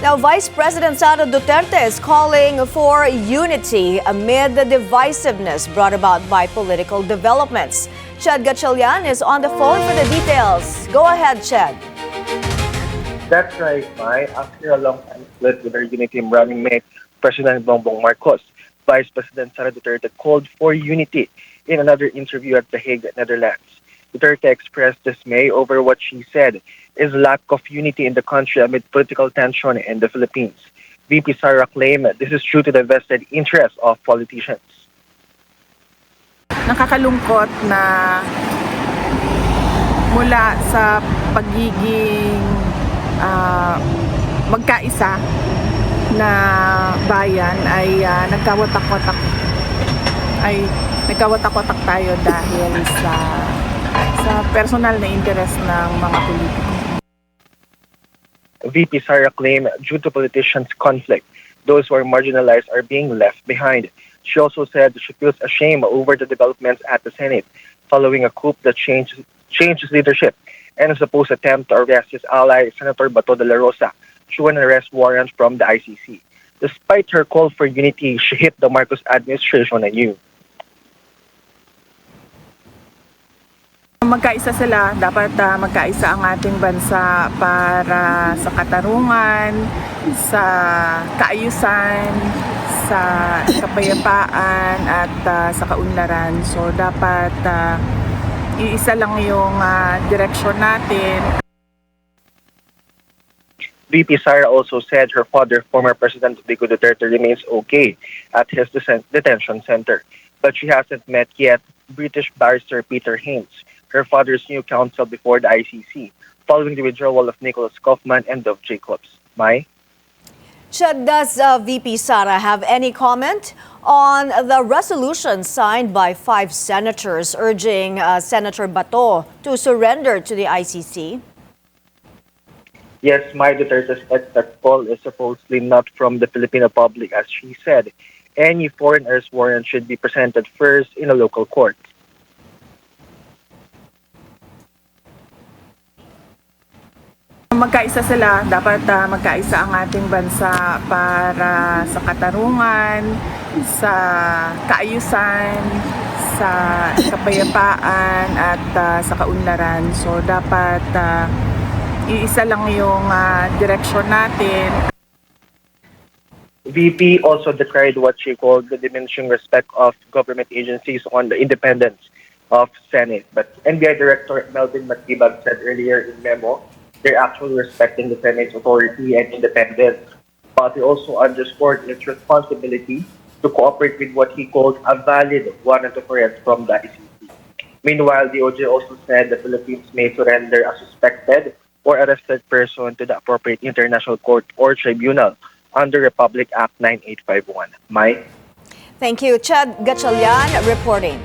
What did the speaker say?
Now, Vice President Sara Duterte is calling for unity amid the divisiveness brought about by political developments. Chad Gatchalian is on the phone for the details. Go ahead, Chad. That's right, Mai. After a long time split with her unity running mate, President Bongbong Marcos, Vice President Sara Duterte called for unity in another interview at The Hague, Netherlands. Duterte expressed dismay over what she said is lack of unity in the country amid political tension in the Philippines. VP Sara claimed this is due to the vested interests of politicians. Nakakalungkot na mula sa pagiging magkaisa na bayan ay nagkawatak-watak tayo dahil sa personal na interest ng mga politiko. VP Sara claimed due to politicians' conflict, those who are marginalized are being left behind. She also said she feels ashamed over the developments at the Senate following a coup that changed his leadership and a supposed attempt to arrest his ally, Senator Bato de la Rosa, through an arrest warrant from the ICC. Despite her call for unity, she hit the Marcos administration anew. Magkaisa sila, dapat magkaisa ang ating bansa para sa katarungan, sa kaayusan, sa kapayapaan at sa kaunlaran. So dapat iisa lang yung direksyon natin. VP Sara also said her father, former President Rodrigo Duterte, remains okay at his detention center, but she hasn't met yet British barrister Peter Haines, her father's new counsel before the ICC, following the withdrawal of Nicholas Kaufman and Dov Jacobs. Mai? Chad, does VP Sara have any comment on the resolution signed by 5 senators urging Senator Bato to surrender to the ICC? Yes, Mai Duterte said that call is supposedly not from the Filipino public, as she said. Any foreign arrest warrant should be presented first in a local court. Magkaisa sila, dapat magkaisa ang ating bansa para sa katarungan, sa kaayusan, sa kapayapaan at sa kaunlaran. So dapat iisa lang yung direksyon natin. VP also decried what she called the diminishing respect of government agencies on the independence of Senate. But NBI Director Melvin Matibag said earlier in memo, they're actually respecting the Senate's authority and independence. But he also underscored its responsibility to cooperate with what he called a valid warrant of arrest from the ICC. Meanwhile, DOJ also said the Philippines may surrender a suspected or arrested person to the appropriate international court or tribunal under Republic Act 9851. Mai? Thank you. Chad Gatchalian reporting.